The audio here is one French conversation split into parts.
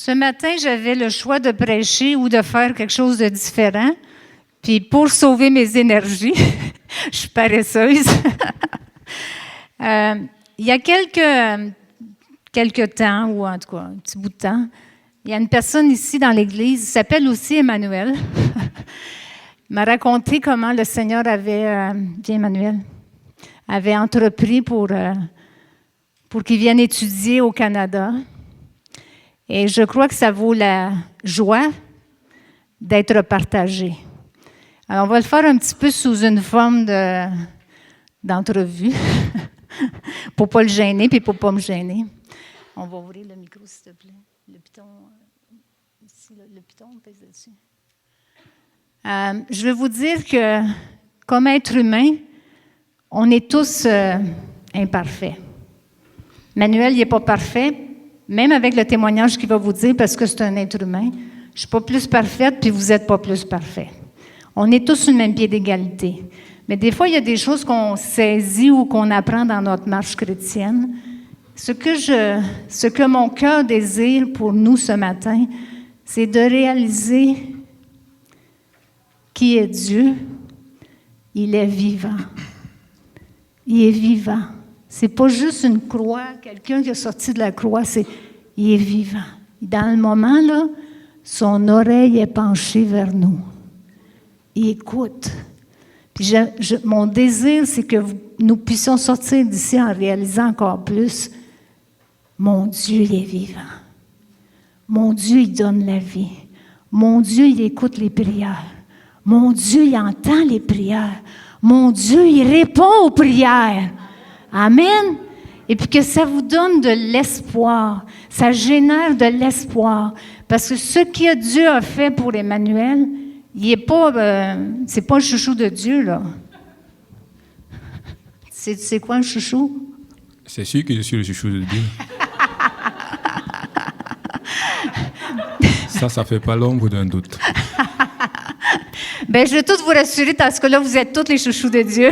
Ce matin, j'avais le choix de prêcher ou de faire quelque chose de différent. Puis pour sauver mes énergies, je suis paresseuse. Il y a quelques temps, ou en tout cas un petit bout de temps, il y a une personne ici dans l'Église, il s'appelle aussi Emmanuel. Il m'a raconté comment le Seigneur avait entrepris pour qu'il vienne étudier au Canada. Et je crois que ça vaut la joie d'être partagé. Alors, on va le faire un petit peu sous une forme d'entrevue, pour ne pas le gêner, puis pour ne pas me gêner. On va ouvrir le micro, s'il te plaît. Le piton, ici, le piton, on pèse dessus. Je veux vous dire que, comme être humain, on est tous imparfaits. Manuel, il n'est pas parfait, même avec le témoignage qu'il va vous dire, parce que c'est un être humain. Je ne suis pas plus parfaite, puis vous n'êtes pas plus parfait. On est tous sur le même pied d'égalité. Mais des fois, il y a des choses qu'on saisit ou qu'on apprend dans notre marche chrétienne. Ce que mon cœur désire pour nous ce matin, c'est de réaliser qui est Dieu. Il est vivant. Il est vivant. C'est pas juste une croix, quelqu'un qui est sorti de la croix, il est vivant. Dans le moment, là, son oreille est penchée vers nous. Il écoute. Puis mon désir, c'est que nous puissions sortir d'ici en réalisant encore plus, mon Dieu, il est vivant. Mon Dieu, il donne la vie. Mon Dieu, il écoute les prières. Mon Dieu, il entend les prières. Mon Dieu, il répond aux prières. Amen. Et puis que ça vous donne de l'espoir. Ça génère de l'espoir. Parce que ce que Dieu a fait pour Emmanuel, il est pas, c'est pas le chouchou de Dieu, là. C'est quoi un chouchou? C'est sûr que je suis le chouchou de Dieu. Ça fait pas l'ombre d'un doute. Bien, je vais tous vous rassurer, parce que là, vous êtes tous les chouchous de Dieu.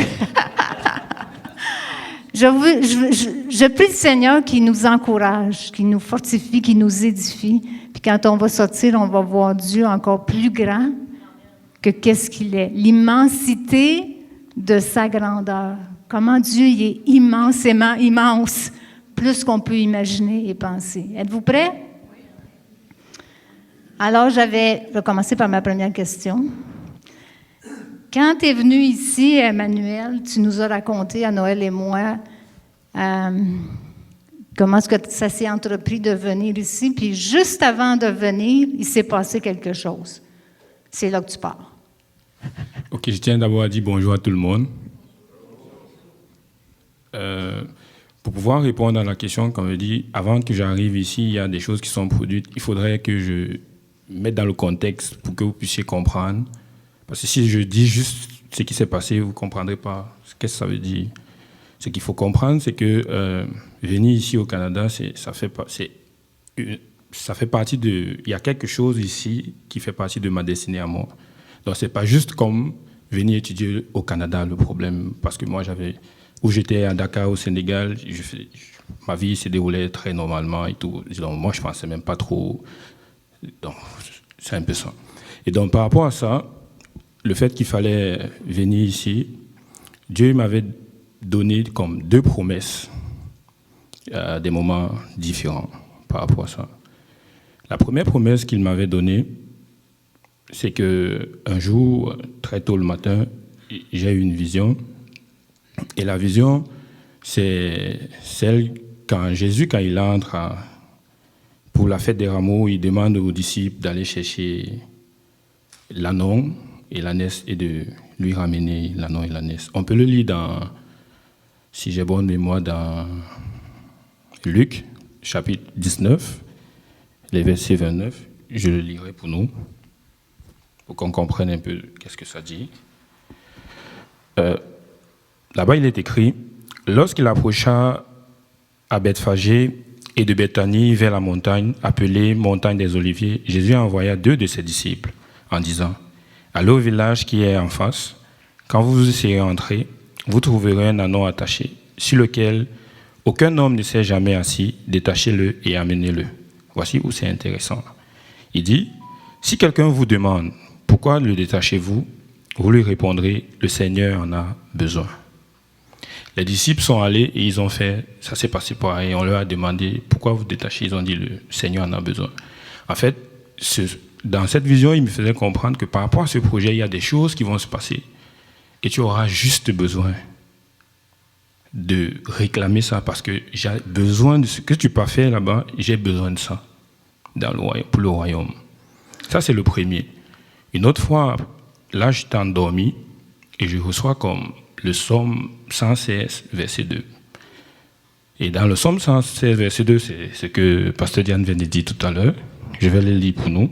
Je prie le Seigneur qui nous encourage, qui nous fortifie, qui nous édifie. Puis quand on va sortir, on va voir Dieu encore plus grand que qu'est-ce qu'il est. L'immensité de sa grandeur. Comment Dieu il est immensément immense, plus qu'on peut imaginer et penser. Êtes-vous prêts? Alors, je vais commencer par ma première question. Quand tu es venu ici, Emmanuel, tu nous as raconté à Noël et moi comment est-ce que ça s'est entrepris de venir ici. Puis juste avant de venir, il s'est passé quelque chose. C'est là que tu pars. Ok, je tiens d'abord à dire bonjour à tout le monde. Pour pouvoir répondre à la question, comme je dis, avant que j'arrive ici, il y a des choses qui sont produites. Il faudrait que je mette dans le contexte pour que vous puissiez comprendre. Parce que si je dis juste ce qui s'est passé, vous ne comprendrez pas ce que ça veut dire. Ce qu'il faut comprendre, c'est que venir ici au Canada, ça fait partie de... Il y a quelque chose ici qui fait partie de ma destinée à moi. Donc, ce n'est pas juste comme venir étudier au Canada, le problème. Parce que moi, où j'étais à Dakar, au Sénégal, ma vie s'est déroulée très normalement et tout. Donc, moi, je ne pensais même pas trop... Donc, c'est un peu ça. Et donc, par rapport à ça, le fait qu'il fallait venir ici, Dieu m'avait donné comme 2 promesses à des moments différents par rapport à ça. La première promesse qu'il m'avait donnée, c'est qu'un jour, très tôt le matin, j'ai eu une vision. Et la vision, c'est celle quand Jésus, quand il entre pour la fête des rameaux, il demande aux disciples d'aller chercher l'ânon et l'ânesse et de lui ramener l'ânon et l'ânesse. On peut le lire si j'ai bonne mémoire, dans Luc, chapitre 19, les versets 29. Je le lirai pour nous, pour qu'on comprenne un peu qu'est-ce que ça dit. Là-bas, il est écrit, « Lorsqu'il approcha à Bethphagée et de Béthanie vers la montagne, appelée montagne des Oliviers, Jésus envoya 2 de ses disciples en disant, « Allez au village qui est en face. Quand vous y serez entrés, vous trouverez un ânon attaché, sur lequel aucun homme ne s'est jamais assis. Détachez-le et amenez-le. » Voici où c'est intéressant. Il dit, si quelqu'un vous demande pourquoi le détachez-vous, vous lui répondrez, le Seigneur en a besoin. Les disciples sont allés et ils ont fait, ça s'est passé pareil, on leur a demandé pourquoi vous détachez, ils ont dit, le Seigneur en a besoin. En fait, dans cette vision, il me faisait comprendre que par rapport à ce projet, il y a des choses qui vont se passer et tu auras juste besoin de réclamer ça parce que j'ai besoin de ce que tu peux faire là-bas, j'ai besoin de ça pour le royaume. Ça, c'est le premier. Une autre fois, là, j'étais endormi et je reçois comme le psaume 116, verset 2. Et dans le psaume 116, verset 2, c'est ce que Pasteur Diane vient de dire tout à l'heure. Je vais le lire pour nous.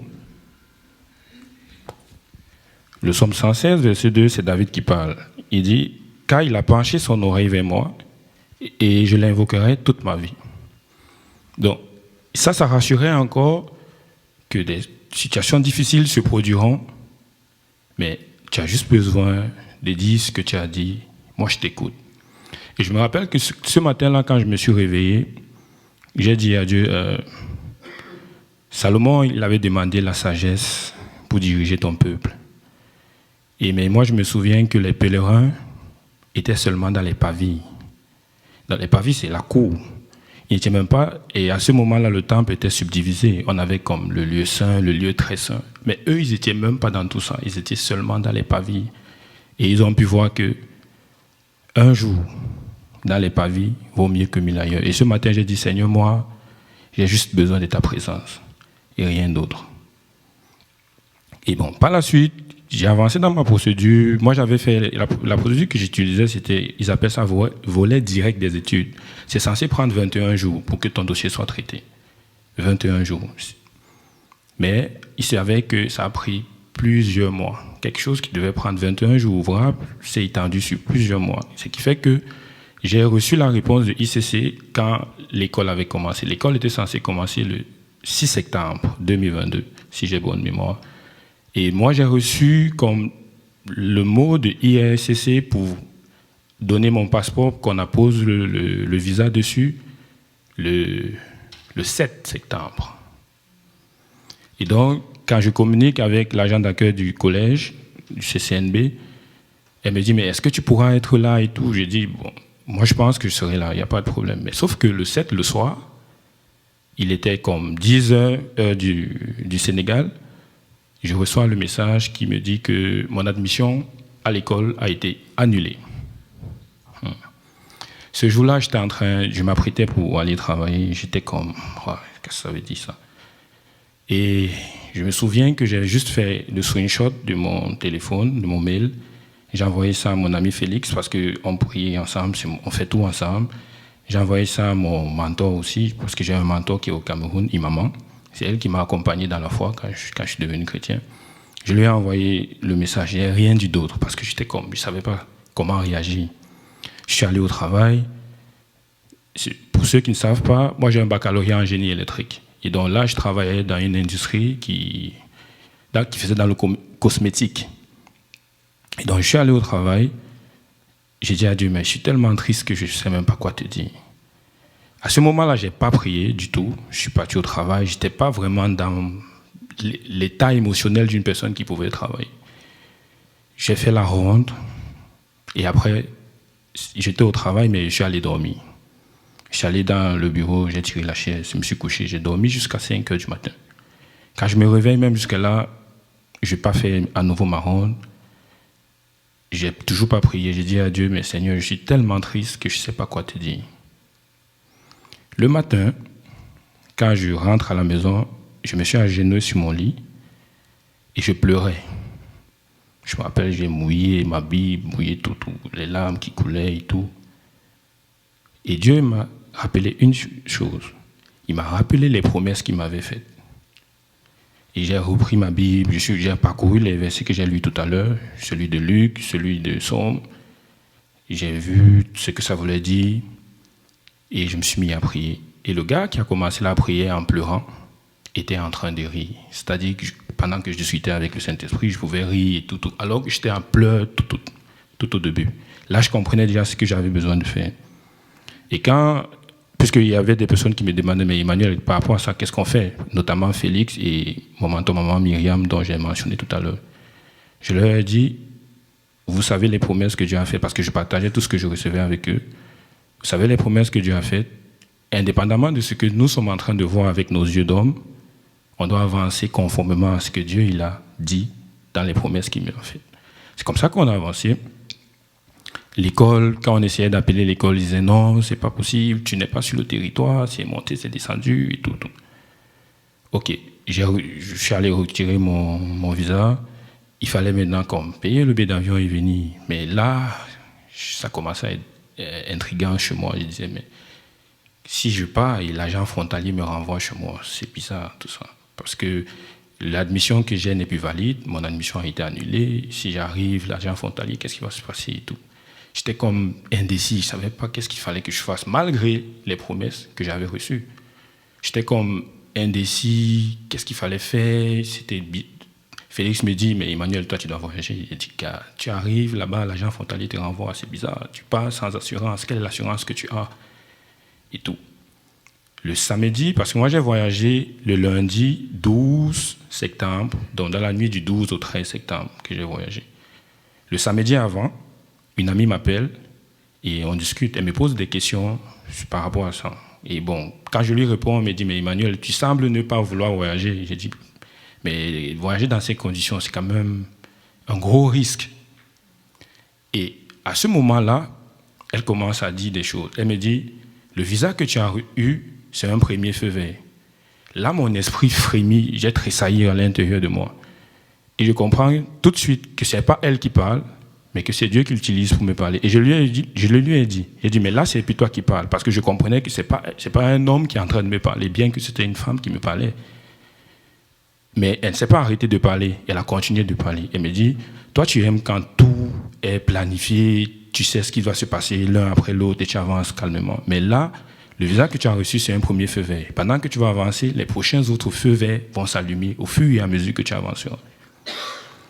Le psaume 116, verset 2, c'est David qui parle. Il dit, « Car il a penché son oreille vers moi, et je l'invoquerai toute ma vie. » Donc, ça rassurait encore que des situations difficiles se produiront, mais tu as juste besoin de dire ce que tu as dit, moi je t'écoute. Et je me rappelle que ce matin-là, quand je me suis réveillé, j'ai dit à Dieu, Salomon, il avait demandé la sagesse pour diriger ton peuple. Mais moi, je me souviens que les pèlerins étaient seulement dans les pavis. Dans les pavis, c'est la cour. Ils n'étaient même pas, et à ce moment-là, le temple était subdivisé. On avait comme le lieu saint, le lieu très saint. Mais eux, ils n'étaient même pas dans tout ça. Ils étaient seulement dans les pavis. Et ils ont pu voir que un jour, dans les pavis, vaut mieux que 1000 ailleurs. Et ce matin, j'ai dit, Seigneur, moi, j'ai juste besoin de ta présence et rien d'autre. Et bon, par la suite, j'ai avancé dans ma procédure. Moi, j'avais fait la procédure que j'utilisais, c'était, ils appellent ça volet direct des études. C'est censé prendre 21 jours pour que ton dossier soit traité. 21 jours. Mais il s'avère que ça a pris plusieurs mois. Quelque chose qui devait prendre 21 jours ouvrables, c'est étendu sur plusieurs mois. Ce qui fait que j'ai reçu la réponse de ICC quand l'école avait commencé. L'école était censée commencer le 6 septembre 2022, si j'ai bonne mémoire. Et moi, j'ai reçu comme le mot de IRCC pour donner mon passeport, qu'on appose le visa dessus, le 7 septembre. Et donc, quand je communique avec l'agent d'accueil du collège, du CCNB, elle me dit, mais est-ce que tu pourras être là et tout? J'ai dit, bon, moi je pense que je serai là, il n'y a pas de problème. Mais sauf que le 7, le soir, il était comme 10 heures du Sénégal. Je reçois le message qui me dit que mon admission à l'école a été annulée. Ce jour-là, je m'apprêtais pour aller travailler. J'étais comme, oh, qu'est-ce que ça veut dire ça? Et je me souviens que j'avais juste fait le screenshot de mon téléphone, de mon mail. J'ai envoyé ça à mon ami Félix parce qu'on priait ensemble, on fait tout ensemble. J'ai envoyé ça à mon mentor aussi, parce que j'ai un mentor qui est au Cameroun, Imaman. C'est elle qui m'a accompagné dans la foi quand je suis devenu chrétien. Je lui ai envoyé le message, il n'y a rien dit d'autre, parce que je ne savais pas comment réagir. Je suis allé au travail. Pour ceux qui ne savent pas, moi j'ai un baccalauréat en génie électrique. Et donc là, je travaillais dans une industrie qui faisait dans le cosmétique. Et donc je suis allé au travail. J'ai dit à Dieu, mais je suis tellement triste que je ne sais même pas quoi te dire. À ce moment-là, je n'ai pas prié du tout. Je suis parti au travail. Je n'étais pas vraiment dans l'état émotionnel d'une personne qui pouvait travailler. J'ai fait la ronde. Et après, j'étais au travail, mais je suis allé dormir. Je suis allé dans le bureau, j'ai tiré la chaise, je me suis couché. J'ai dormi jusqu'à 5 heures du matin. Quand je me réveille, même jusqu'à là, je n'ai pas fait à nouveau ma ronde. Je n'ai toujours pas prié. J'ai dit à Dieu, mais Seigneur, je suis tellement triste que je ne sais pas quoi te dire. Le matin, quand je rentre à la maison, je me suis agenouillé sur mon lit et je pleurais. Je me rappelle, j'ai mouillé ma Bible, mouillé tout, les larmes qui coulaient et tout. Et Dieu m'a rappelé une chose. Il m'a rappelé les promesses qu'il m'avait faites. Et j'ai repris ma Bible, j'ai parcouru les versets que j'ai lus tout à l'heure, celui de Luc, celui de Somme. J'ai vu ce que ça voulait dire et je me suis mis à prier. Et le gars qui a commencé la prière en pleurant était en train de rire. C'est-à-dire que pendant que je discutais avec le Saint-Esprit, je pouvais rire et tout, alors que j'étais en pleurs tout au début. Là, je comprenais déjà ce que j'avais besoin de faire. Et quand puisqu'il y avait des personnes qui me demandaient, mais Emmanuel, par rapport à ça, qu'est-ce qu'on fait? Notamment Félix et mon maman Myriam, dont j'ai mentionné tout à l'heure. Je leur ai dit, vous savez les promesses que Dieu a faites, parce que je partageais tout ce que je recevais avec eux. Vous savez les promesses que Dieu a faites, indépendamment de ce que nous sommes en train de voir avec nos yeux d'homme, on doit avancer conformément à ce que Dieu il a dit dans les promesses qu'il m'a faites. C'est comme ça qu'on a avancé. L'école, quand on essayait d'appeler l'école, ils disaient non, c'est pas possible, tu n'es pas sur le territoire, c'est monté, c'est descendu et tout. Ok, je suis allé retirer mon visa. Il fallait maintenant qu'on paye le billet d'avion et venir. Mais là, ça commençait à être intriguant chez moi. Je disais, mais si je pars et l'agent frontalier me renvoie chez moi, c'est bizarre tout ça. Parce que l'admission que j'ai n'est plus valide, mon admission a été annulée. Si j'arrive, l'agent frontalier, qu'est-ce qui va se passer et tout. J'étais comme indécis, je ne savais pas qu'est-ce qu'il fallait que je fasse, malgré les promesses que j'avais reçues. J'étais comme indécis, qu'est-ce qu'il fallait faire. Félix me dit, mais Emmanuel, toi, tu dois voyager. Il dit, tu arrives là-bas, l'agent frontalier te renvoie, c'est bizarre. Tu pars sans assurance, quelle est l'assurance que tu as? Et tout. Le samedi, parce que moi, j'ai voyagé le lundi 12 septembre, donc dans la nuit du 12 au 13 septembre que j'ai voyagé. Le samedi avant, une amie m'appelle et on discute. Elle me pose des questions par rapport à ça. Et bon, quand je lui réponds, elle me dit, mais Emmanuel, tu sembles ne pas vouloir voyager. J'ai dit, mais voyager dans ces conditions, c'est quand même un gros risque. Et à ce moment-là, elle commence à dire des choses. Elle me dit, le visa que tu as eu, c'est un premier feu vert. Là, mon esprit frémit, j'ai tressailli à l'intérieur de moi. Et je comprends tout de suite que ce n'est pas elle qui parle, mais que c'est Dieu qui l'utilise pour me parler. Et je lui ai dit, j'ai dit, mais là, c'est plus toi qui parles, parce que je comprenais que ce n'est pas un homme qui est en train de me parler, bien que c'était une femme qui me parlait. Mais elle ne s'est pas arrêtée de parler, elle a continué de parler. Elle me dit, toi, tu aimes quand tout est planifié, tu sais ce qui va se passer l'un après l'autre et tu avances calmement. Mais là, le visa que tu as reçu, c'est un premier feu vert. Pendant que tu vas avancer, les prochains autres feux verts vont s'allumer au fur et à mesure que tu avanceras.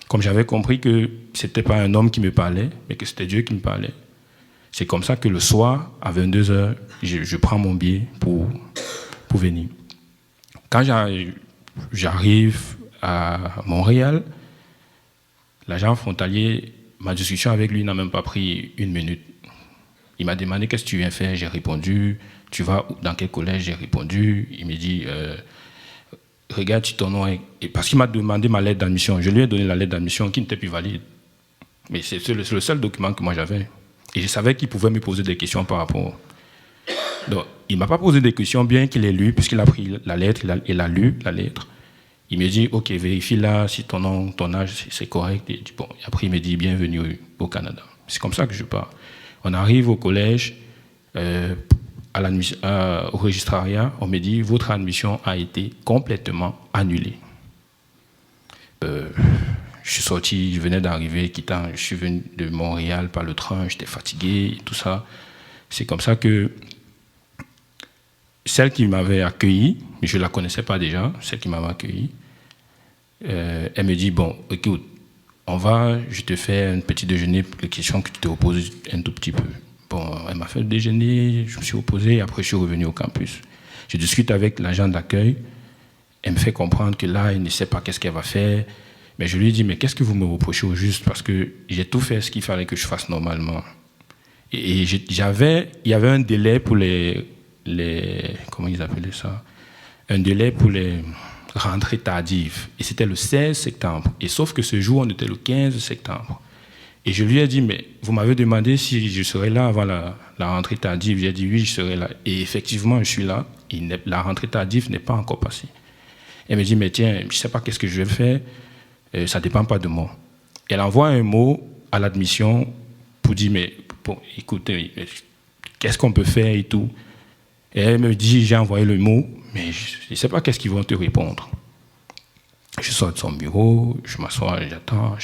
Comme j'avais compris que ce n'était pas un homme qui me parlait, mais que c'était Dieu qui me parlait. C'est comme ça que le soir, à 22h, je prends mon billet pour venir. Quand j'arrive à Montréal, l'agent frontalier, ma discussion avec lui n'a même pas pris 1 minute. Il m'a demandé qu'est-ce que tu viens faire, j'ai répondu. Tu vas dans quel collège, j'ai répondu. Il me dit, regarde ton nom. Parce qu'il m'a demandé ma lettre d'admission. Je lui ai donné la lettre d'admission qui n'était plus valide. Mais c'est le seul document que moi j'avais. Et je savais qu'il pouvait me poser des questions par rapport. Donc, il ne m'a pas posé des questions, bien qu'il ait lu, puisqu'il a pris la lettre, il a lu la lettre. Il me dit, ok, vérifie là si ton nom, ton âge, c'est correct. Et bon, après, il me dit, bienvenue au Canada. C'est comme ça que je pars. On arrive au collège, au registrariat, on me dit, votre admission a été complètement annulée. Je suis sorti, je venais d'arriver, je suis venu de Montréal par le train, j'étais fatigué, tout ça. C'est comme ça que celle qui m'avait accueilli, je ne la connaissais pas déjà, celle qui m'avait accueilli, elle me dit, bon, écoute, je te fais un petit déjeuner pour les questions que tu te reposes un tout petit peu. Bon, elle m'a fait le déjeuner, je me suis reposé, et après je suis revenu au campus. Je discute avec l'agent d'accueil, elle me fait comprendre que là, elle ne sait pas qu'est-ce qu'elle va faire, mais je lui dis, mais qu'est-ce que vous me reprochez au juste, parce que j'ai tout fait ce qu'il fallait que je fasse normalement. Et il y avait un délai pour comment ils appelaient ça? Un délai pour les rentrées tardives. Et c'était le 16 septembre. Et sauf que ce jour, on était le 15 septembre. Et je lui ai dit, mais vous m'avez demandé si je serais là avant la rentrée tardive. J'ai dit oui, je serai là. Et effectivement, je suis là. Et la rentrée tardive n'est pas encore passée. Elle me dit, mais tiens, je ne sais pas qu'est-ce que je vais faire. Ça ne dépend pas de moi. Elle envoie un mot à l'admission pour dire, mais bon, écoutez, qu'est-ce qu'on peut faire et tout. Et elle me dit, j'ai envoyé le mot, mais je ne sais pas qu'est-ce qu'ils vont te répondre. Je sors de son bureau, je m'assois, j'attends.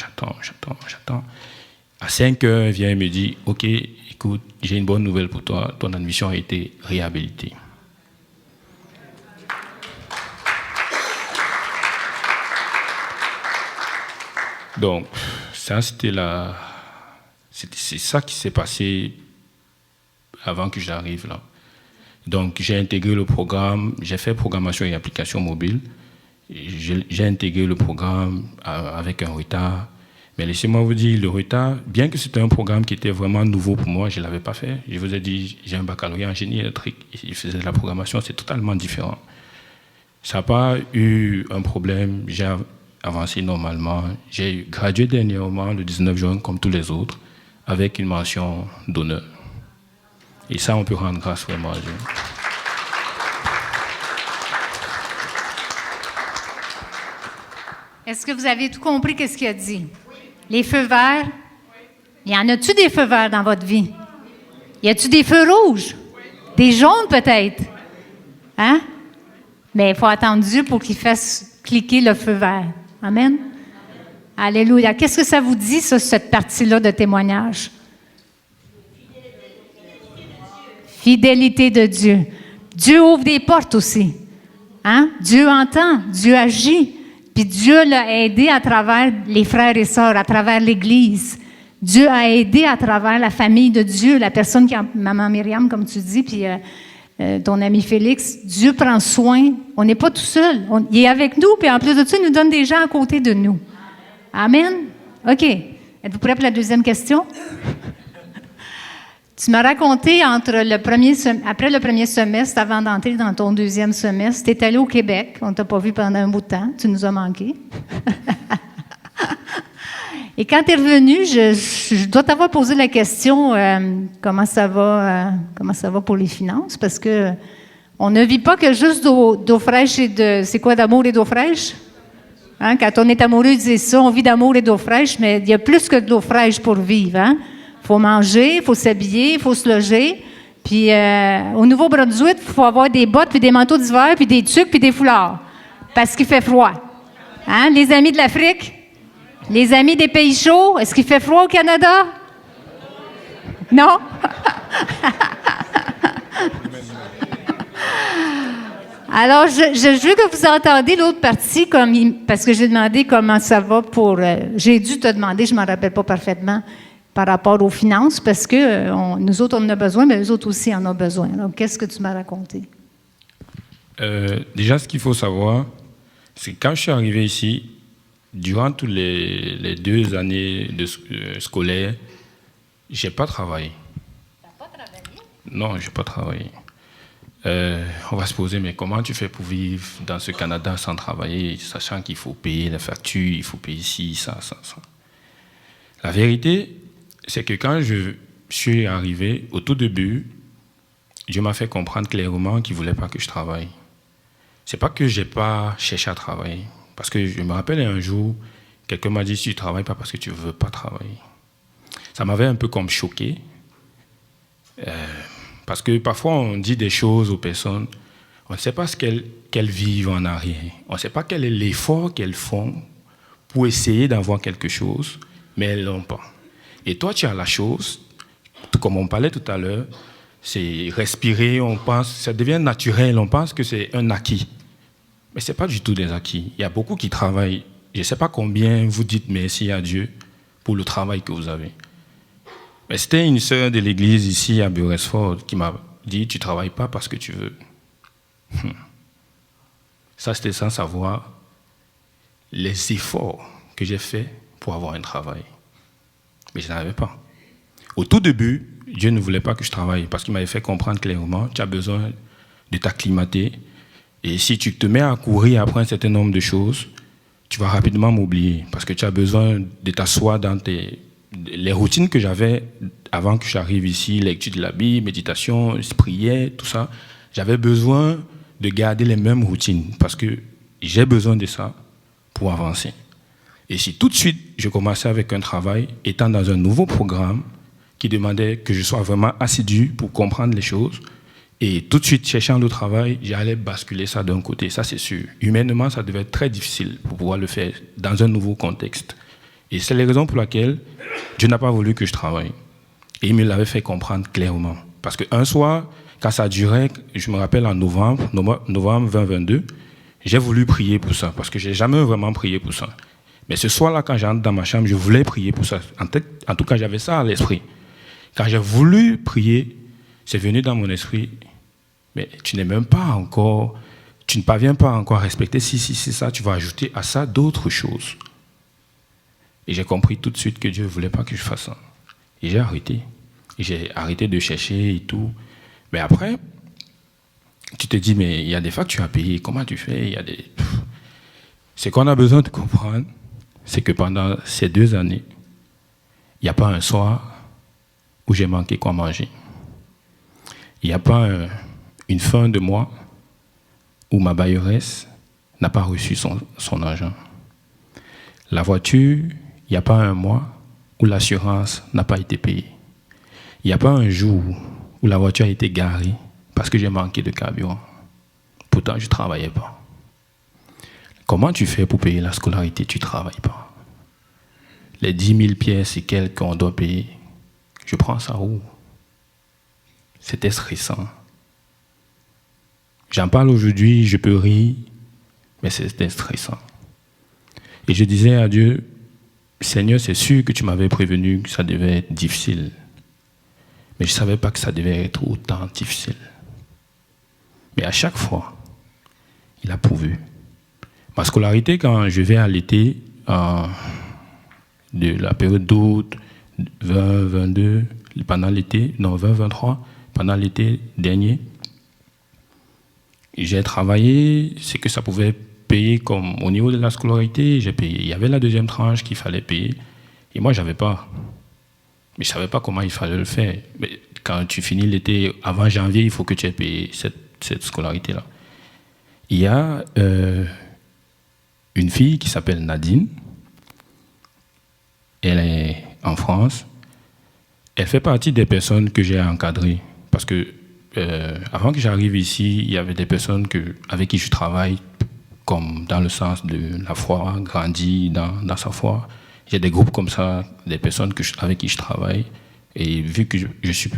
À 5 heures, elle vient et me dit, ok, écoute, j'ai une bonne nouvelle pour toi, ton admission a été réhabilitée. Donc, ça, c'est ça qui s'est passé avant que j'arrive là. Donc, j'ai intégré le programme, j'ai fait programmation et application mobile. J'ai intégré le programme avec un retard. Mais laissez-moi vous dire, le retard, bien que c'était un programme qui était vraiment nouveau pour moi, je ne l'avais pas fait. Je vous ai dit, j'ai un baccalauréat en génie électrique, je faisais de la programmation, c'est totalement différent. Ça n'a pas eu un problème, j'ai avancé normalement. J'ai gradué dernièrement, le 19 juin, comme tous les autres, avec une mention d'honneur. Et ça, on peut rendre grâce vraiment à Dieu. Est-ce que vous avez tout compris qu'est-ce qu'il a dit? Les feux verts, y en a-tu des feux verts dans votre vie? Y a-tu des feux rouges? Des jaunes peut-être? Hein? Mais il faut attendre Dieu pour qu'il fasse cliquer le feu vert. Amen? Alléluia. Qu'est-ce que ça vous dit, ça, cette partie-là de témoignage? Fidélité de Dieu. Dieu ouvre des portes aussi. Hein? Dieu entend, Dieu agit. Puis Dieu l'a aidé à travers les frères et sœurs, à travers l'Église. Dieu a aidé à travers la famille de Dieu, la personne qui a, maman Myriam, comme tu dis, puis ton ami Félix. Dieu prend soin. On n'est pas tout seul. Il est avec nous, puis en plus de ça, il nous donne des gens à côté de nous. Amen? OK. Êtes-vous prêts pour la deuxième question? Tu m'as raconté après le premier semestre, avant d'entrer dans ton deuxième semestre, tu es allé au Québec. On ne t'a pas vu pendant un bout de temps. Tu nous as manqué. Et quand tu es revenu, je dois t'avoir posé la question comment ça va pour les finances? Parce que on ne vit pas que juste d'eau fraîche et de... C'est quoi d'amour et d'eau fraîche? Hein? Quand on est amoureux, ils disent ça, on vit d'amour et d'eau fraîche, mais il y a plus que de l'eau fraîche pour vivre. Hein? Il faut manger, il faut s'habiller, il faut se loger. Puis au Nouveau-Brunswick, il faut avoir des bottes, puis des manteaux d'hiver, puis des tuques, puis des foulards. Parce qu'il fait froid. Hein? Les amis de l'Afrique? Les amis des pays chauds? Est-ce qu'il fait froid au Canada? Non? Alors, je veux que vous entendiez l'autre partie, parce que j'ai demandé comment ça va pour... j'ai dû te demander, je ne m'en rappelle pas parfaitement, par rapport aux finances, parce que nous autres, on en a besoin, mais eux autres aussi en ont besoin. Donc, qu'est-ce que tu m'as raconté? Déjà, ce qu'il faut savoir, c'est que quand je suis arrivé ici, durant toutes les 2 années scolaires, je n'ai pas travaillé. Tu n'as pas travaillé? Non, je n'ai pas travaillé. On va se poser, mais comment tu fais pour vivre dans ce Canada sans travailler, sachant qu'il faut payer la facture, il faut payer ci, ça. La vérité, c'est que quand je suis arrivé, au tout début, Dieu m'a fait comprendre clairement qu'il ne voulait pas que je travaille. Ce n'est pas que je n'ai pas cherché à travailler. Parce que je me rappelle un jour, quelqu'un m'a dit, tu ne travailles pas parce que tu ne veux pas travailler. Ça m'avait un peu comme choqué. Parce que parfois, on dit des choses aux personnes, on ne sait pas ce qu'elles vivent en arrière. On ne sait pas quel est l'effort qu'elles font pour essayer d'avoir quelque chose, mais elles ne l'ont pas. Et toi, tu as la chose, comme on parlait tout à l'heure, c'est respirer, on pense, ça devient naturel, on pense que c'est un acquis. Mais ce n'est pas du tout des acquis. Il y a beaucoup qui travaillent. Je ne sais pas combien vous dites merci à Dieu pour le travail que vous avez. Mais c'était une sœur de l'église ici à Beresford qui m'a dit « Tu ne travailles pas parce que tu veux. » Ça, c'était sans savoir les efforts que j'ai faits pour avoir un travail. Mais je n'en avais pas. Au tout début, Dieu ne voulait pas que je travaille parce qu'il m'avait fait comprendre clairement « Tu as besoin de t'acclimater. Et si tu te mets à courir après un certain nombre de choses, tu vas rapidement m'oublier parce que tu as besoin de t'asseoir dans les routines que j'avais avant que j'arrive ici, lecture de la Bible, méditation, prière, tout ça. J'avais besoin de garder les mêmes routines parce que j'ai besoin de ça pour avancer. Et si tout de suite, je commençais avec un travail, étant dans un nouveau programme qui demandait que je sois vraiment assidu pour comprendre les choses, et tout de suite, cherchant le travail, j'allais basculer ça d'un côté, ça c'est sûr. Humainement, ça devait être très difficile pour pouvoir le faire dans un nouveau contexte. Et c'est la raison pour laquelle Dieu n'a pas voulu que je travaille. Et il me l'avait fait comprendre clairement. Parce qu'un soir, quand ça durait, je me rappelle en novembre 2022, j'ai voulu prier pour ça, parce que je n'ai jamais vraiment prié pour ça. Mais ce soir-là, quand j'entre dans ma chambre, je voulais prier pour ça. En tout cas, j'avais ça à l'esprit. Quand j'ai voulu prier, c'est venu dans mon esprit, Mais tu n'es même pas encore, tu ne parviens pas encore à respecter si c'est ça, tu vas ajouter à ça d'autres choses. Et j'ai compris tout de suite que Dieu ne voulait pas que je fasse ça. Et j'ai arrêté. Et j'ai arrêté de chercher et tout. Mais après, tu te dis, mais il y a des factures à payer, comment tu fais? Il y a des... Ce qu'on a besoin de comprendre, c'est que pendant ces 2 années, il n'y a pas un soir où j'ai manqué quoi manger. Il n'y a pas une fin de mois où ma bailleresse n'a pas reçu son argent. La voiture, il n'y a pas un mois où l'assurance n'a pas été payée. Il n'y a pas un jour où la voiture a été garée parce que j'ai manqué de carburant. Pourtant, je ne travaillais pas. Comment tu fais pour payer la scolarité? Tu ne travailles pas. Les 10 000 pièces et quelques qu'on doit payer, je prends ça où? C'était stressant. J'en parle aujourd'hui, je peux rire, mais c'était stressant. Et je disais à Dieu, Seigneur, c'est sûr que tu m'avais prévenu que ça devait être difficile. Mais je ne savais pas que ça devait être autant difficile. Mais à chaque fois, il a pourvu. Ma scolarité, quand je vais à l'été, de la période d'août 2022, pendant l'été, non 2023, pendant l'été dernier, j'ai travaillé ce que ça pouvait payer comme au niveau de la scolarité, j'ai payé. Il y avait la deuxième tranche qu'il fallait payer, et moi, je n'avais pas. Mais je ne savais pas comment il fallait le faire. Mais quand tu finis l'été, avant janvier, il faut que tu aies payé cette scolarité-là. Il y a une fille qui s'appelle Nadine. Elle est en France. Elle fait partie des personnes que j'ai encadrées. Parce que avant que j'arrive ici, il y avait des personnes avec qui je travaille, comme dans le sens de la foi, grandir dans sa foi. Il y a des groupes comme ça, des personnes avec qui je travaille. Et vu que je suis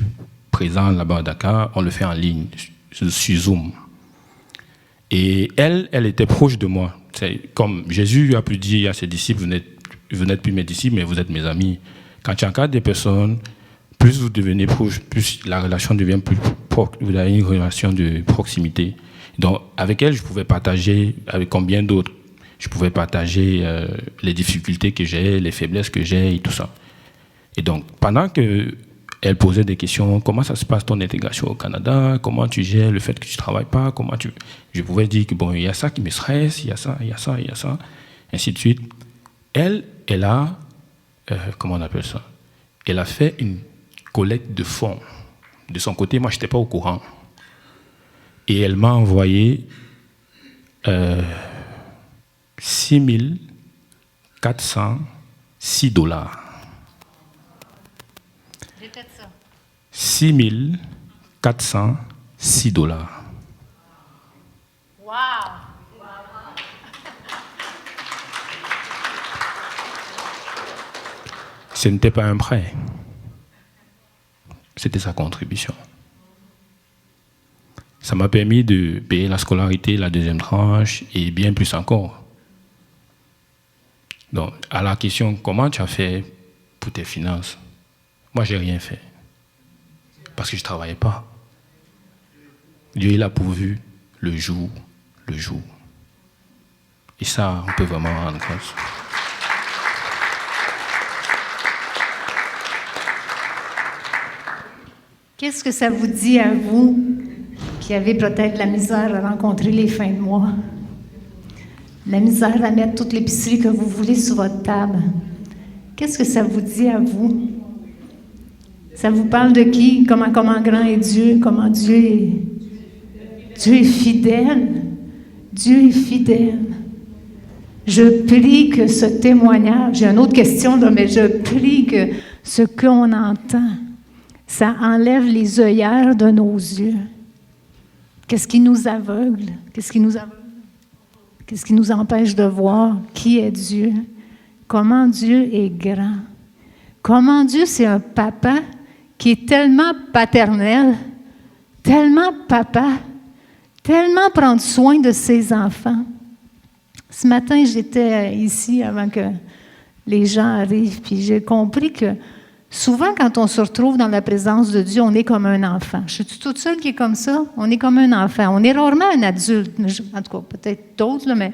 présent là-bas à Dakar, on le fait en ligne, sur Zoom. Et elle était proche de moi. C'est comme Jésus a pu dire à ses disciples, vous n'êtes plus mes disciples, mais vous êtes mes amis. Quand tu encadres des personnes, plus vous devenez proche, plus la relation devient plus proche, vous avez une relation de proximité. Donc, avec elle, je pouvais partager, avec combien d'autres, je pouvais partager les difficultés que j'ai, les faiblesses que j'ai et tout ça. Et donc, pendant qu'elle posait des questions, comment ça se passe ton intégration au Canada, comment tu gères le fait que tu ne travailles pas, je pouvais dire que bon, il y a ça qui me stresse, il y a ça, ainsi de suite. Elle a, comment on appelle ça? Elle a fait une collecte de fonds. De son côté, moi, je n'étais pas au courant. Et elle m'a envoyé 6 406 $. Répète ça. 6 406 $. Wow! Ce n'était pas un prêt. C'était sa contribution. Ça m'a permis de payer la scolarité, la deuxième tranche et bien plus encore. Donc, à la question, comment tu as fait pour tes finances? Moi, je n'ai rien fait. Parce que je ne travaillais pas. Dieu, il a pourvu le jour. Et ça, on peut vraiment rendre grâce. Qu'est-ce que ça vous dit à vous qui avez peut-être la misère à rencontrer les fins de mois? La misère à mettre toute l'épicerie que vous voulez sur votre table. Qu'est-ce que ça vous dit à vous? Ça vous parle de qui? Comment grand est Dieu? Comment Dieu est fidèle. Dieu est fidèle. Je prie que ce témoignage, j'ai une autre question, là, mais je prie que ce qu'on entend, ça enlève les œillères de nos yeux. Qu'est-ce qui nous aveugle? Qu'est-ce qui nous empêche de voir qui est Dieu? Comment Dieu est grand? Comment Dieu, c'est un papa qui est tellement paternel, tellement papa, tellement prendre soin de ses enfants. Ce matin, j'étais ici avant que les gens arrivent, puis j'ai compris que Souvent, quand on se retrouve dans la présence de Dieu, on est comme un enfant. Je suis toute seule qui est comme ça? On est comme un enfant. On est rarement un adulte. En tout cas, peut-être d'autres, là, mais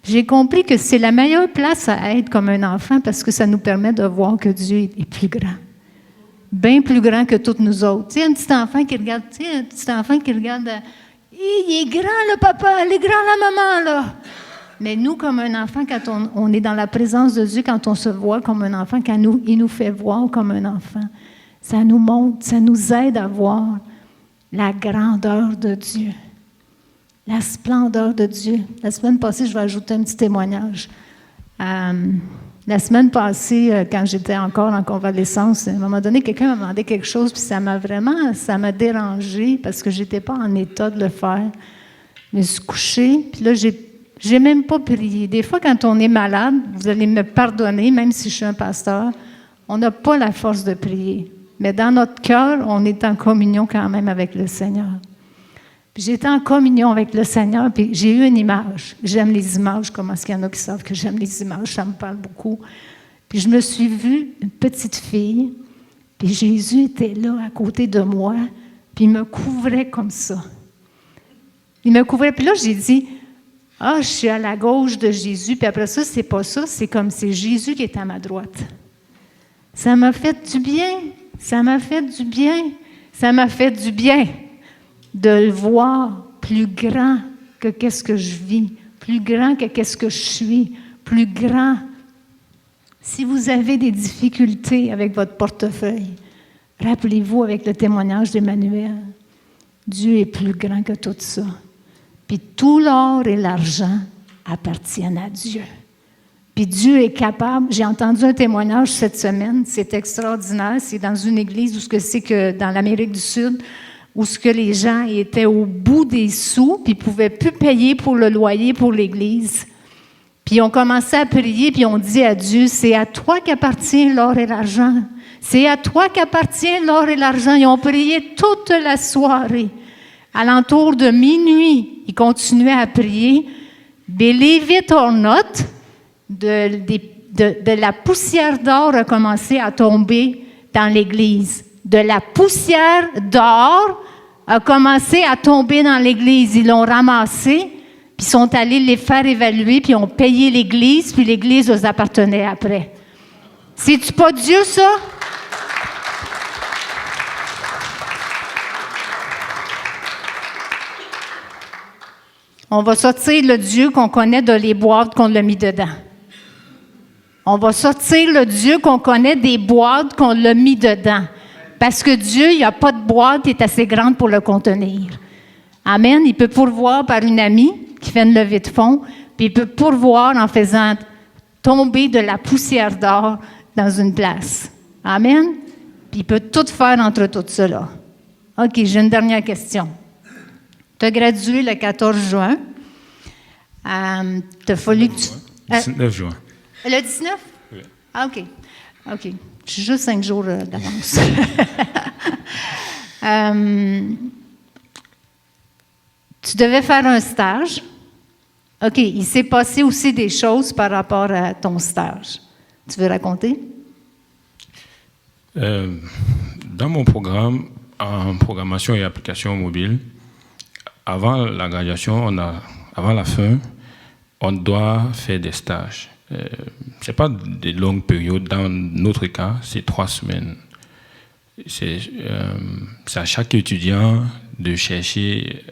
j'ai compris que c'est la meilleure place à être comme un enfant parce que ça nous permet de voir que Dieu est plus grand. Bien plus grand que tous nous autres. Tu sais, un petit enfant qui regarde, il est grand le papa, il est grand la maman, là. Mais nous, comme un enfant, quand on est dans la présence de Dieu, quand on se voit comme un enfant, quand il nous fait voir comme un enfant, ça nous montre, ça nous aide à voir la grandeur de Dieu, la splendeur de Dieu. La semaine passée, je vais ajouter un petit témoignage. La semaine passée, quand j'étais encore en convalescence, à un moment donné, quelqu'un m'a demandé quelque chose, puis ça m'a dérangée parce que je n'étais pas en état de le faire. Je me suis couchée, puis là, j'ai même pas prié. Des fois, quand on est malade, vous allez me pardonner, même si je suis un pasteur, on n'a pas la force de prier. Mais dans notre cœur, on est en communion quand même avec le Seigneur. Puis j'étais en communion avec le Seigneur, puis j'ai eu une image. J'aime les images, comment est-ce qu'il y en a qui savent que j'aime les images, ça me parle beaucoup. Puis je me suis vue, une petite fille, puis Jésus était là, à côté de moi, puis il me couvrait comme ça. Il me couvrait, puis là, j'ai dit... je suis à la gauche de Jésus, puis après ça, c'est pas ça, c'est comme c'est Jésus qui est à ma droite. Ça m'a fait du bien, ça m'a fait du bien, ça m'a fait du bien de le voir plus grand que qu'est-ce que je vis, plus grand que qu'est-ce que je suis, plus grand. Si vous avez des difficultés avec votre portefeuille, rappelez-vous avec le témoignage d'Emmanuel, Dieu est plus grand que tout ça. Puis tout l'or et l'argent appartiennent à Dieu. Puis Dieu est capable. J'ai entendu un témoignage cette semaine, c'est extraordinaire. C'est dans une église où c'est que dans l'Amérique du Sud, où ce que les gens étaient au bout des sous, puis ils ne pouvaient plus payer pour le loyer pour l'église. Puis ils ont commencé à prier, puis ils ont dit à Dieu, c'est à toi qu'appartient l'or et l'argent. C'est à toi qu'appartient l'or et l'argent. Ils ont prié toute la soirée. Alentour de minuit, ils continuaient à prier. Believe it or not, de la poussière d'or a commencé à tomber dans l'église. De la poussière d'or a commencé à tomber dans l'église. Ils l'ont ramassé, puis ils sont allés les faire évaluer, puis ils ont payé l'église, puis l'église leur appartenait après. C'est-tu pas Dieu, ça? On va sortir le Dieu qu'on connaît de les boîtes qu'on l'a mis dedans. On va sortir le Dieu qu'on connaît des boîtes qu'on l'a mis dedans. Parce que Dieu, il n'y a pas de boîte qui est assez grande pour le contenir. Amen. Il peut pourvoir par une amie qui fait une levée de fonds, puis il peut pourvoir en faisant tomber de la poussière d'or dans une place. Amen. Puis il peut tout faire entre tout cela. OK, j'ai une dernière question. Tu as gradué le 14 juin. Tu as fallu que tu... 19 juin. Le 19? Oui. Ah, OK. OK. Je suis juste 5 jours d'avance. Tu devais faire un stage. OK. Il s'est passé aussi des choses par rapport à ton stage. Tu veux raconter? Dans mon programme en programmation et application mobile, avant la graduation, avant la fin, on doit faire des stages. Ce n'est pas des longues périodes. Dans notre cas, c'est 3 semaines. C'est à chaque étudiant de chercher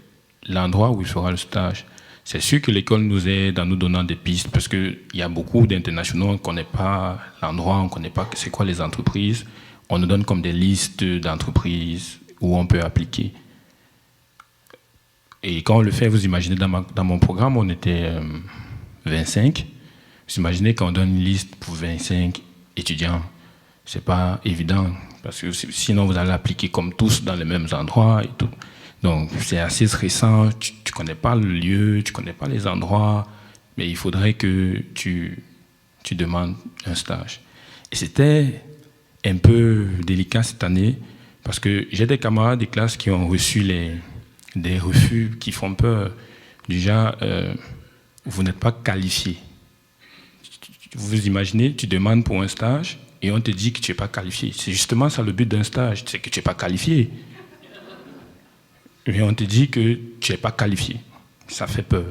l'endroit où il fera le stage. C'est sûr que l'école nous aide en nous donnant des pistes parce qu'il y a beaucoup d'internationaux, on ne connaît pas l'endroit, on ne connaît pas c'est quoi les entreprises. On nous donne comme des listes d'entreprises où on peut appliquer. Et quand on le fait, vous imaginez, dans mon programme, on était 25. Vous imaginez qu'on donne une liste pour 25 étudiants. Ce n'est pas évident, parce que sinon vous allez appliquer comme tous dans les mêmes endroits et tout. Donc c'est assez stressant, tu ne connais pas le lieu, tu ne connais pas les endroits, mais il faudrait que tu demandes un stage. Et c'était un peu délicat cette année, parce que j'ai des camarades de classe qui ont reçu des refus qui font peur. Déjà, vous n'êtes pas qualifié. Vous imaginez, tu demandes pour un stage et on te dit que tu n'es pas qualifié. C'est justement ça le but d'un stage, c'est que tu n'es pas qualifié. Et on te dit que tu n'es pas qualifié. Ça fait peur.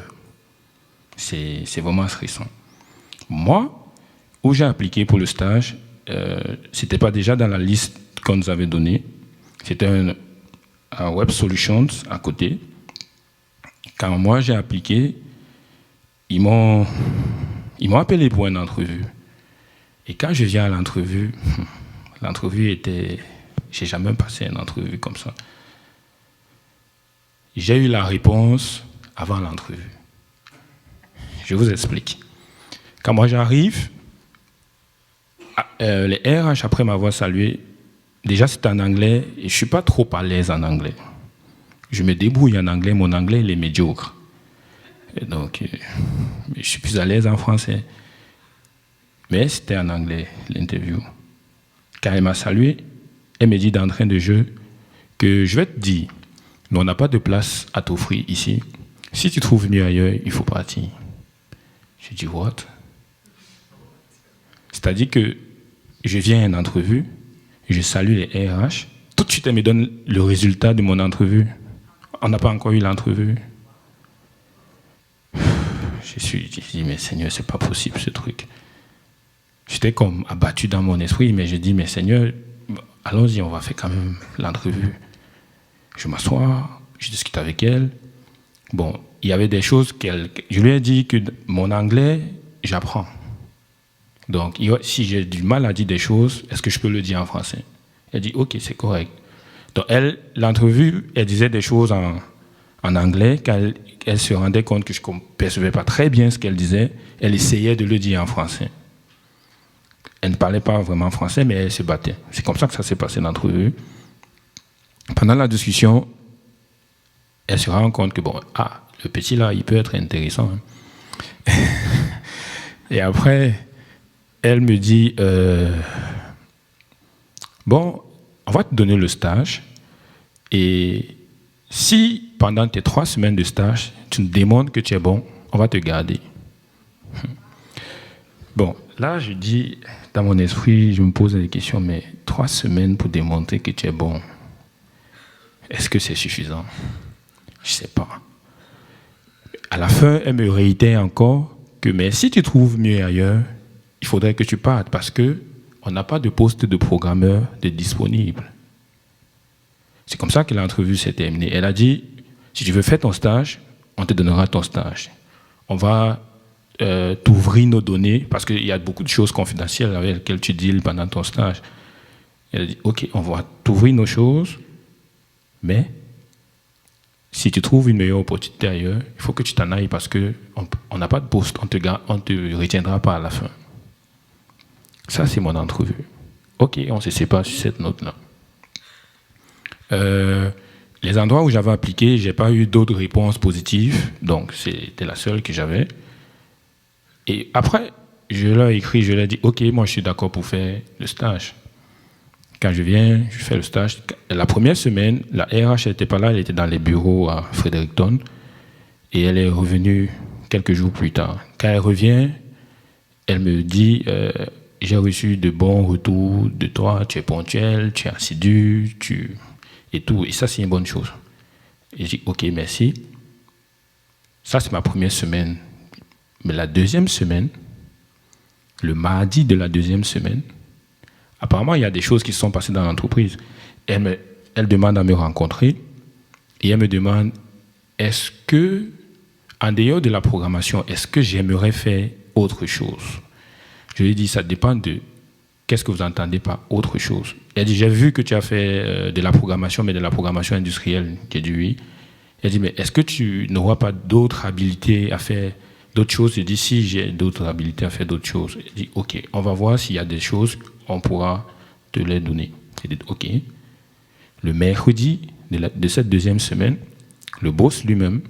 C'est vraiment stressant. Moi, où j'ai appliqué pour le stage, ce n'était pas déjà dans la liste qu'on nous avait donnée. C'était un Web Solutions à côté. Quand moi j'ai appliqué, ils m'ont appelé pour une entrevue. Et quand je viens à l'entrevue était... J'ai jamais passé une entrevue comme ça. J'ai eu la réponse avant l'entrevue. Je vous explique. Quand moi j'arrive, les RH, après m'avoir salué, déjà c'était en anglais, et je ne suis pas trop à l'aise en anglais. Je me débrouille en anglais, mon anglais il est médiocre. Et donc, je suis plus à l'aise en français. Mais c'était en anglais, l'interview. Quand elle m'a salué, elle me dit d'entrée de jeu que je vais te dire, mais on n'a pas de place à t'offrir ici. Si tu trouves mieux ailleurs, il faut partir. J'ai dit, what? C'est-à-dire que je viens à une entrevue, je salue les RH, tout de suite elle me donne le résultat de mon entrevue. On n'a pas encore eu l'entrevue. J'ai dit, mais Seigneur, c'est pas possible ce truc. J'étais comme abattu dans mon esprit, mais j'ai dit, mais Seigneur, allons-y, on va faire quand même l'entrevue. Je m'assois, je discute avec elle. Bon, il y avait des choses je lui ai dit que mon anglais, j'apprends. Donc, si j'ai du mal à dire des choses, est-ce que je peux le dire en français? Elle dit, ok, c'est correct. Donc, l'entrevue, elle disait des choses en anglais, quand elle se rendait compte que je ne percevais pas très bien ce qu'elle disait, elle essayait de le dire en français. Elle ne parlait pas vraiment français, mais elle se battait. C'est comme ça que ça s'est passé l'entrevue. Pendant la discussion, elle se rend compte que, le petit là, il peut être intéressant. Hein. Et après, elle me dit, on va te donner le stage, et si pendant tes 3 semaines de stage, tu nous démontres que tu es bon, on va te garder. Bon, là, je dis, dans mon esprit, je me pose des questions, mais 3 semaines pour démontrer que tu es bon, est-ce que c'est suffisant? Je ne sais pas. À la fin, elle me réitère encore que, mais si tu trouves mieux ailleurs, il faudrait que tu partes parce qu'on n'a pas de poste de programmeur de disponible. C'est comme ça que l'entrevue s'est terminée. Elle a dit, si tu veux faire ton stage, on te donnera ton stage. On va t'ouvrir nos données parce qu'il y a beaucoup de choses confidentielles avec lesquelles tu deals pendant ton stage. Elle a dit, ok, on va t'ouvrir nos choses, mais si tu trouves une meilleure opportunité ailleurs, il faut que tu t'en ailles parce qu'on n'a pas de poste, on te retiendra pas à la fin. Ça, c'est mon entrevue. Ok, on se sépare sur cette note-là. Les endroits où j'avais appliqué, je n'ai pas eu d'autres réponses positives, donc c'était la seule que j'avais. Et après, je leur ai écrit, je leur ai dit, ok, moi je suis d'accord pour faire le stage. Quand je viens, je fais le stage. La première semaine, la RH n'était pas là, elle était dans les bureaux à Fredericton, et elle est revenue quelques jours plus tard. Quand elle revient, elle me dit, j'ai reçu de bons retours de toi, tu es ponctuel, tu es assidu, et tout. Et ça, c'est une bonne chose. Et j'ai dit, ok, merci. Ça, c'est ma première semaine. Mais la deuxième semaine, le mardi de la deuxième semaine, apparemment, il y a des choses qui se sont passées dans l'entreprise. Elle demande à me rencontrer et elle me demande, est-ce que, en dehors de la programmation, est-ce que j'aimerais faire autre chose? Je lui ai dit, ça dépend de qu'est-ce que vous entendez par autre chose. Elle dit, j'ai vu que tu as fait de la programmation, mais de la programmation industrielle. J'ai dit oui. Elle dit, mais est-ce que tu n'auras pas d'autres habilités à faire d'autres choses? J'ai dit, si j'ai d'autres habilités à faire d'autres choses. Elle dit, ok, on va voir s'il y a des choses, on pourra te les donner. J'ai dit, ok. Le mercredi de cette deuxième semaine, le boss lui-même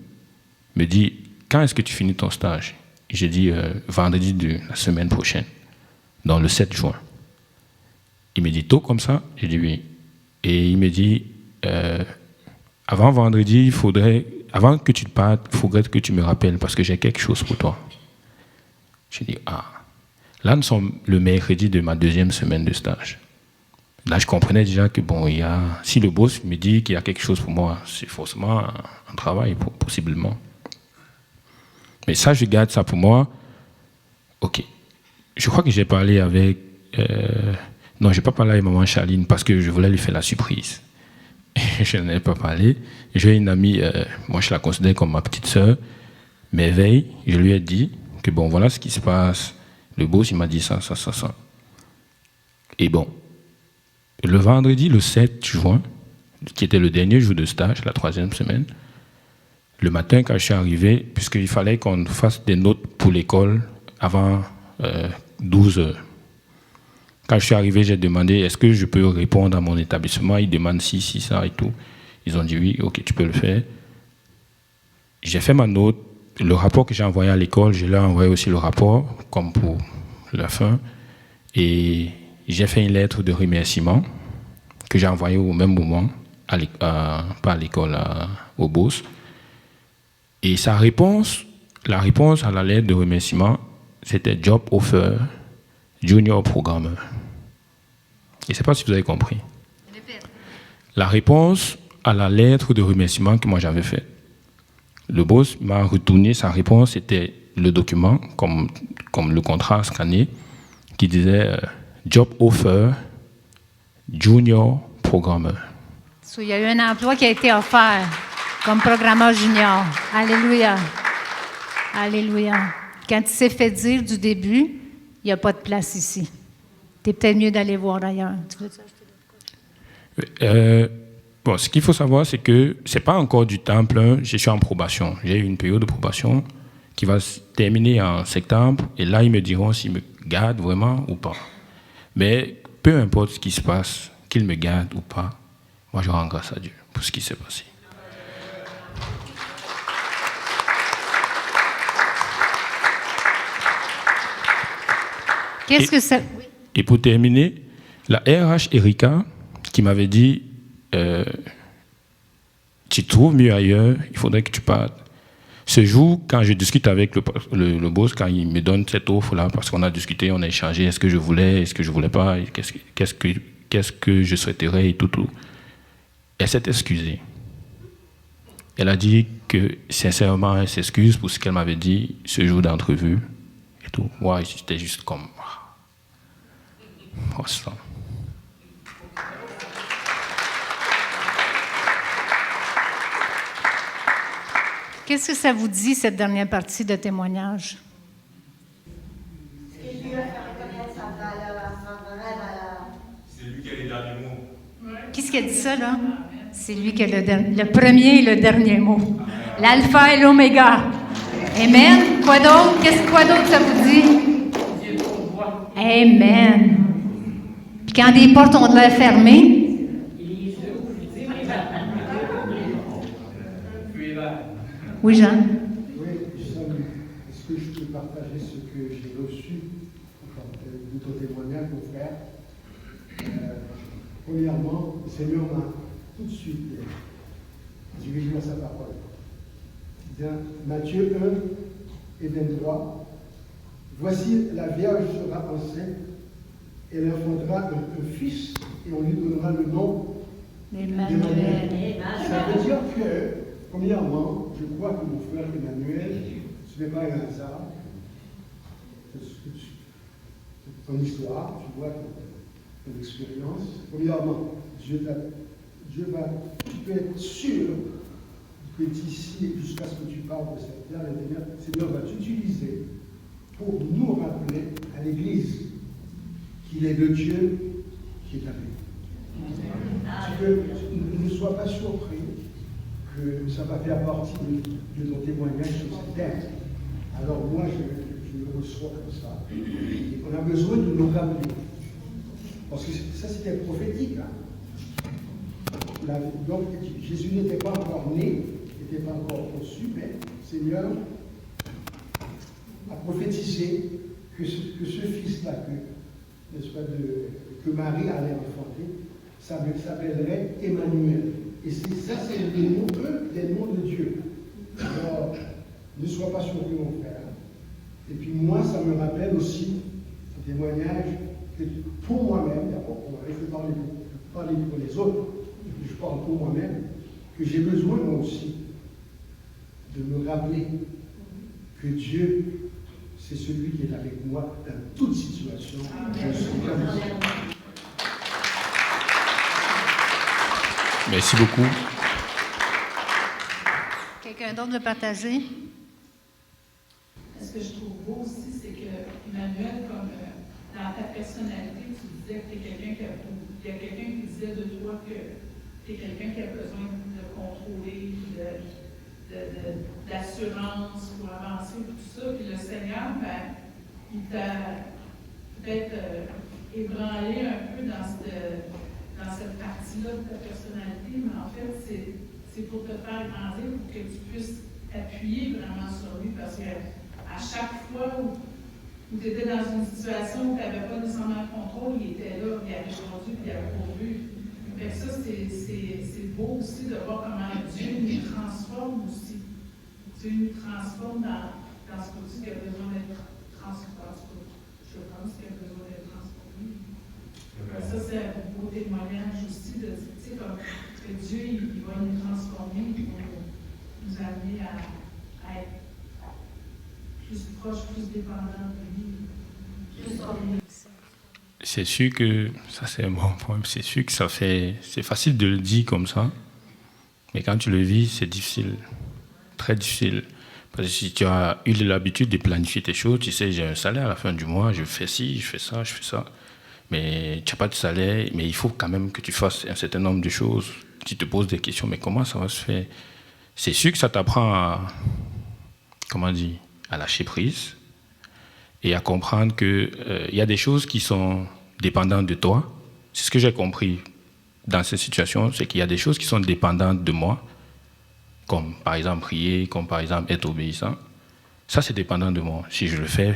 me dit, quand est-ce que tu finis ton stage? J'ai dit, vendredi de la semaine prochaine, dans le 7 juin. Il me dit, tôt comme ça? J'ai dit oui. Et il me dit, avant vendredi, avant que tu te partes, il faudrait que tu me rappelles parce que j'ai quelque chose pour toi. J'ai dit, ah. Là, nous sommes le mercredi de ma 2e semaine de stage. Là, je comprenais déjà que, bon, si le boss me dit qu'il y a quelque chose pour moi, c'est forcément un travail, possiblement. Mais ça, je garde ça pour moi. OK. Je crois que j'ai parlé avec... non, je n'ai pas parlé avec maman Charline parce que je voulais lui faire la surprise. Je n'en ai pas parlé. J'ai une amie, moi je la considère comme ma petite sœur, mais veille, je lui ai dit que bon, voilà ce qui se passe. Le boss, il m'a dit ça. Et bon, le vendredi, le 7 juin, qui était le dernier jour de stage, la 3e semaine, le matin, quand je suis arrivé, puisqu'il fallait qu'on fasse des notes pour l'école avant 12 heures. Quand je suis arrivé, j'ai demandé est-ce que je peux répondre à mon établissement. Ils demandent si, ça et tout. Ils ont dit oui, ok, tu peux le faire. J'ai fait ma note. Le rapport que j'ai envoyé à l'école, je leur ai envoyé aussi le rapport, comme pour la fin. Et j'ai fait une lettre de remerciement que j'ai envoyée au même moment, pas à l'école, au boss. Et la réponse à la lettre de remerciement, c'était Job Offer, Junior Programmeur. Je ne sais pas si vous avez compris. La réponse à la lettre de remerciement que moi j'avais faite, le boss m'a retourné sa réponse, c'était le document, comme le contrat scanné, qui disait Job Offer, Junior Programmeur. Il y a eu un emploi qui a été offert comme programmeur junior. Alléluia. Alléluia. Quand il s'est fait dire du début, il n'y a pas de place ici. C'est peut-être mieux d'aller voir ailleurs. Bon, ce qu'il faut savoir, c'est que ce n'est pas encore du temps plein. Je suis en probation. J'ai eu une période de probation qui va se terminer en septembre. Et là, ils me diront s'ils me gardent vraiment ou pas. Mais peu importe ce qui se passe, qu'ils me gardent ou pas, moi, je rends grâce à Dieu pour ce qui s'est passé. Qu'est-ce que ça... Et pour terminer, la RH Erika, qui m'avait dit tu trouves mieux ailleurs, il faudrait que tu partes. Ce jour, quand je discute avec le boss, quand il me donne cette offre-là, parce qu'on a discuté, on a échangé, est-ce que je voulais pas, qu'est-ce que je souhaiterais et tout. Elle s'est excusée. Elle a dit que, sincèrement, elle s'excuse pour ce qu'elle m'avait dit ce jour d'entrevue et tout. Moi, j'étais juste comme... Oh, ça. Qu'est-ce que ça vous dit, cette dernière partie de témoignage? C'est lui qui a les derniers mots. Qu'est-ce qui a dit ça, là? C'est lui qui a le premier et le dernier mot. L'alpha et l'oméga. Amen. Quoi d'autre? Quoi d'autre ça vous dit? Amen. Puis quand des portes ont de l'air fermées, oui, Jean? Oui, est-ce que je peux partager ce que j'ai reçu de ton témoignage, mon frère? Premièrement, le Seigneur m'a tout de suite dirigé à sa parole. Dans Matthieu 1 et 23, voici la Vierge sera enceinte, elle enfantera un fils et on lui donnera le nom d'Emmanuel. Ça veut dire que, premièrement, je crois que mon frère Emmanuel, ce n'est pas un hasard. Ton histoire, tu vois, ton expérience. Premièrement, tu peux être sûr que d'ici jusqu'à ce que tu parles de cette terre, le Seigneur va t'utiliser pour nous rappeler à l'Église qu'il est le Dieu qui est avec nous. Ne sois pas surpris que ça va faire partie de ton témoignage sur cette terre. Alors moi, je le reçois comme ça. Et on a besoin de nous rappeler. Parce que ça, c'était prophétique. Hein. Donc, Jésus n'était pas encore né, n'était pas encore conçu, mais le Seigneur a prophétisé que ce fils-là, que Marie allait enfanter, ça s'appellerait Emmanuel. Et ça, c'est des noms de Dieu. Alors, ne sois pas surpris, mon frère. Et puis moi, ça me rappelle aussi, témoignage que pour moi-même, d'abord, je peux parler pour les autres, je parle pour moi-même, que j'ai besoin moi aussi de me rappeler que Dieu, c'est celui qui est avec moi dans toute situation. Je suis comme ça. Merci beaucoup. Quelqu'un d'autre veut partager? Ce que je trouve beau aussi, c'est que Emmanuel, comme dans ta personnalité, tu disais que tu es quelqu'un il y a quelqu'un qui disait de toi que tu es quelqu'un qui a besoin de contrôler, d'assurance pour avancer, tout ça. Puis le Seigneur, ben, il t'a peut-être ébranlé un peu dans cette partie-là de ta personnalité, mais en fait, c'est pour te faire grandir, pour que tu puisses t'appuyer vraiment sur lui, parce que à chaque fois où tu étais dans une situation où tu n'avais pas nécessairement le contrôle, il était là, il avait répondu, puis il avait pourvu. Fait que ça, c'est beau aussi de voir comment Dieu nous transforme aussi. Dieu nous transforme dans ce côté qui a besoin d'être transformé. Je pense qu'il a besoin d'être transformé. Ça, c'est un beau témoignage aussi de, tu sais, comme que Dieu, il va nous transformer pour nous amener à être plus proche, plus dépendant de lui. C'est sûr que, ça c'est un bon point, c'est sûr que c'est facile de le dire comme ça, mais quand tu le vis, c'est difficile, très difficile. Parce que si tu as eu l'habitude de planifier tes choses, tu sais, j'ai un salaire à la fin du mois, je fais ci, je fais ça, mais tu n'as pas de salaire, mais il faut quand même que tu fasses un certain nombre de choses. Tu te poses des questions, mais comment ça va se faire? C'est sûr que ça t'apprend à lâcher prise et à comprendre qu'il y a des choses qui sont dépendantes de toi. C'est ce que j'ai compris dans cette situation, c'est qu'il y a des choses qui sont dépendantes de moi, comme par exemple prier, comme par exemple être obéissant. Ça, c'est dépendant de moi. Si je le fais,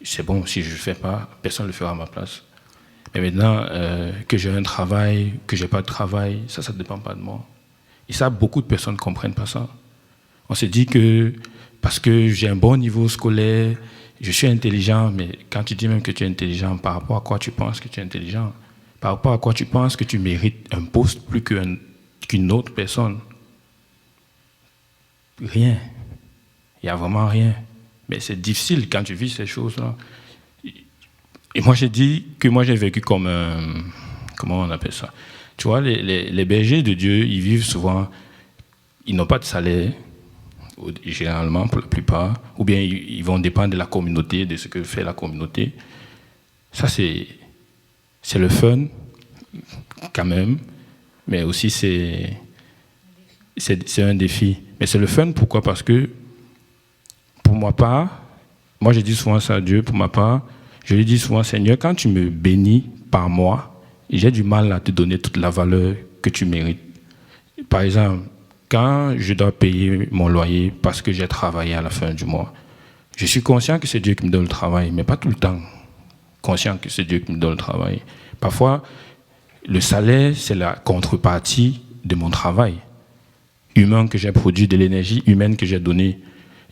c'est bon. Si je ne le fais pas, personne ne le fera à ma place. Mais maintenant, que j'ai un travail, que je n'ai pas de travail, ça ne dépend pas de moi. Et ça, beaucoup de personnes ne comprennent pas ça. On se dit que parce que j'ai un bon niveau scolaire, je suis intelligent, mais quand tu dis même que tu es intelligent, par rapport à quoi tu penses que tu es intelligent? Par rapport à quoi tu penses que tu mérites un poste plus qu'une autre personne? Rien. Il n'y a vraiment rien. Mais c'est difficile quand tu vis ces choses-là. Et moi, j'ai dit que moi, j'ai vécu comme un... Comment on appelle ça? Tu vois, les bergers de Dieu, ils vivent souvent... Ils n'ont pas de salaire, généralement, pour la plupart. Ou bien, ils vont dépendre de la communauté, de ce que fait la communauté. Ça, c'est le fun, quand même. Mais aussi, c'est un défi. Mais c'est le fun, pourquoi? Parce que, pour ma part, moi, je dis souvent ça à Dieu, pour ma part, je lui dis souvent, Seigneur, quand tu me bénis par mois, j'ai du mal à te donner toute la valeur que tu mérites. Par exemple, quand je dois payer mon loyer parce que j'ai travaillé à la fin du mois, je suis conscient que c'est Dieu qui me donne le travail, mais pas tout le temps conscient que c'est Dieu qui me donne le travail. Parfois, le salaire, c'est la contrepartie de mon travail humain que j'ai produit, de l'énergie humaine que j'ai donnée.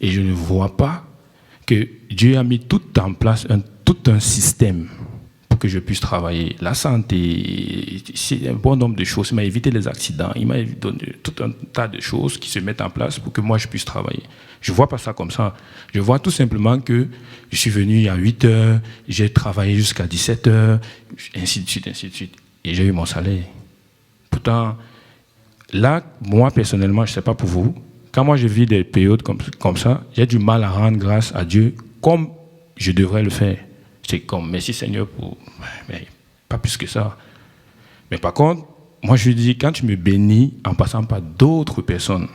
Et je ne vois pas que Dieu a mis tout en place, tout un système pour que je puisse travailler. La santé, c'est un bon nombre de choses. Il m'a évité les accidents, il m'a donné tout un tas de choses qui se mettent en place pour que moi je puisse travailler. Je ne vois pas ça comme ça. Je vois tout simplement que je suis venu à 8 heures, j'ai travaillé jusqu'à 17 heures, ainsi de suite, et j'ai eu mon salaire. Pourtant, là, moi personnellement, je ne sais pas pour vous, quand moi je vis des périodes comme ça, j'ai du mal à rendre grâce à Dieu comme je devrais le faire. C'est comme, merci Seigneur pour... Mais pas plus que ça. Mais par contre, moi je lui dis, quand tu me bénis en passant par d'autres personnes,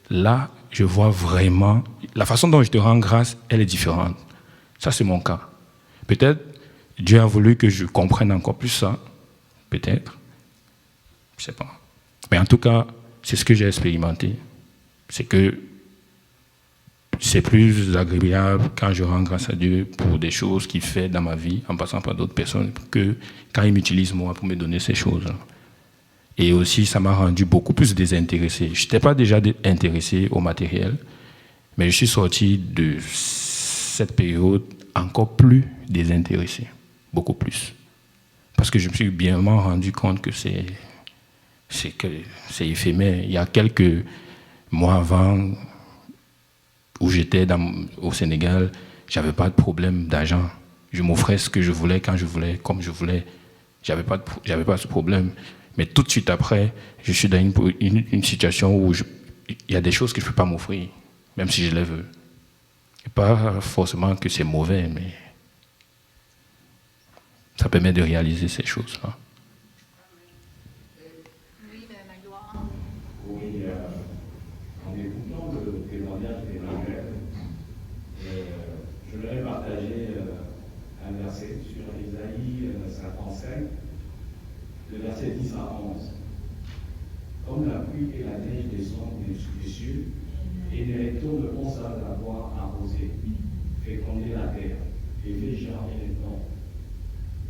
là, je vois vraiment... La façon dont je te rends grâce, elle est différente. Ça, c'est mon cas. Peut-être, Dieu a voulu que je comprenne encore plus ça. Peut-être. Je ne sais pas. Mais en tout cas, c'est ce que j'ai expérimenté. C'est que c'est plus agréable quand je rends grâce à Dieu pour des choses qu'il fait dans ma vie, en passant par d'autres personnes, que quand il m'utilise moi pour me donner ces choses. Et aussi, ça m'a rendu beaucoup plus désintéressé. Je n'étais pas déjà intéressé au matériel, mais je suis sorti de cette période encore plus désintéressé, beaucoup plus. Parce que je me suis bien rendu compte que c'est éphémère. Il y a quelques mois avant, où j'étais au Sénégal, je n'avais pas de problème d'argent. Je m'offrais ce que je voulais, quand je voulais, comme je voulais. Je n'avais pas ce problème. Mais tout de suite après, je suis dans une situation où il y a des choses que je ne peux pas m'offrir, même si je les veux. Et pas forcément que c'est mauvais, mais ça permet de réaliser ces choses-là. Oui, en écoutant le témoignage d'Emmanuel, je voudrais partager un verset sur Ésaïe 55, le verset 10 à 11. Comme la pluie et la neige descendent des cieux, et ne retournent pas sans avoir arrosé, fécondé la terre, et fait germer les plants,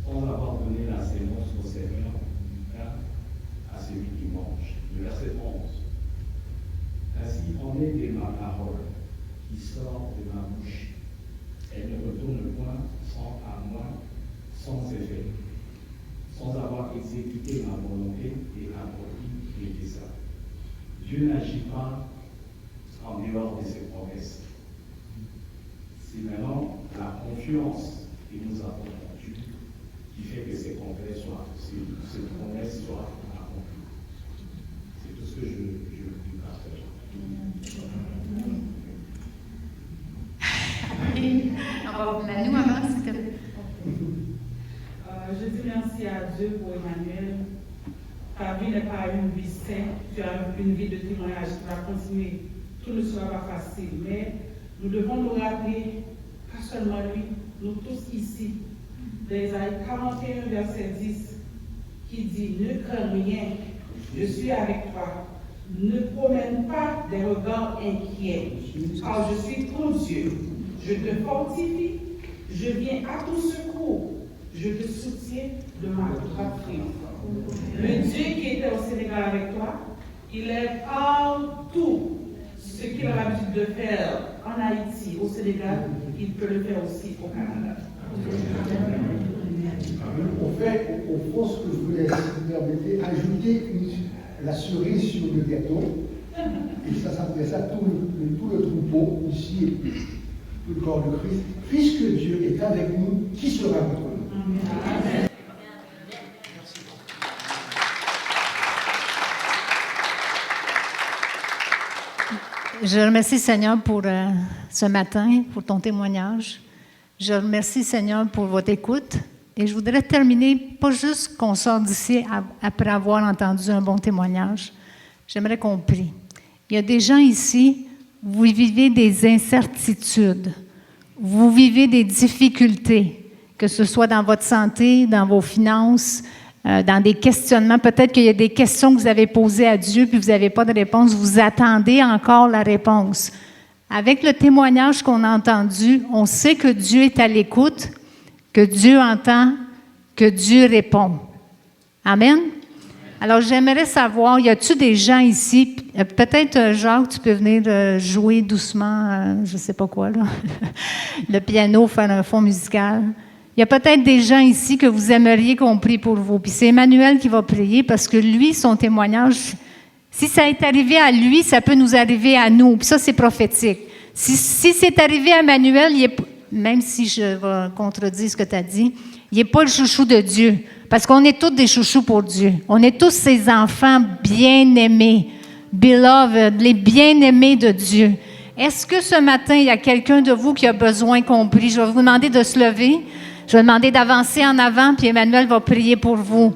sans avoir donné la sémence au Seigneur, à celui qui mange. Le verset 11. Ainsi en est de ma parole qui sort de ma bouche. Elle ne retourne point à moi sans effet, sans avoir exécuté ma volonté et accompli mes desseins. Dieu n'agit pas en dehors de ses promesses. C'est maintenant la confiance que nous avons en Dieu qui fait que ces promesses soient accomplies. C'est tout ce que je veux partager. Manu, avant, s'il te plaît. Je dis merci à Dieu pour Emmanuel. Ta vie n'est pas une vie simple, tu as une vie de témoignage qui va continuer. Tout ne sera pas facile, mais nous devons nous rappeler, pas seulement lui, nous tous ici, d'Ésaïe 41, verset 10, qui dit « Ne crains rien, je suis avec toi. Ne promène pas des regards inquiets, car je suis ton Dieu. Je te fortifie, je viens à ton secours, je te soutiens de ma droite triomphe. » Le Dieu qui était au Sénégal avec toi, il est partout. Ce qu'il a l'habitude de faire en Haïti, au Sénégal, il peut le faire aussi au Canada. Au fond, ce que je voulais, si vous permettez, ajouter la cerise sur le gâteau, et ça s'appelait ça tout le troupeau, ici, tout le corps de Christ. Puisque Dieu est avec nous, qui sera contre nous? Amen. Je remercie Seigneur pour ce matin, pour ton témoignage. Je remercie Seigneur pour votre écoute. Et je voudrais terminer, pas juste qu'on sorte d'ici après avoir entendu un bon témoignage. J'aimerais qu'on prie. Il y a des gens ici, vous vivez des incertitudes, vous vivez des difficultés, que ce soit dans votre santé, dans vos finances, dans des questionnements. Peut-être qu'il y a des questions que vous avez posées à Dieu puis vous n'avez pas de réponse. Vous attendez encore la réponse. Avec le témoignage qu'on a entendu, on sait que Dieu est à l'écoute, que Dieu entend, que Dieu répond. Amen? Alors, j'aimerais savoir, y a-t-il des gens ici, peut-être Jacques, tu peux venir jouer doucement, je ne sais pas quoi, là, le piano, faire un fond musical. Il y a peut-être des gens ici que vous aimeriez qu'on prie pour vous. Puis c'est Emmanuel qui va prier parce que lui, son témoignage, si ça est arrivé à lui, ça peut nous arriver à nous. Puis ça, c'est prophétique. Si c'est arrivé à Emmanuel, même si je vais contredire ce que tu as dit, il n'est pas le chouchou de Dieu. Parce qu'on est tous des chouchous pour Dieu. On est tous ses enfants bien-aimés, beloved, les bien-aimés de Dieu. Est-ce que ce matin, il y a quelqu'un de vous qui a besoin qu'on prie? Je vais vous demander de se lever. Je vais demander d'avancer en avant, puis Emmanuel va prier pour vous.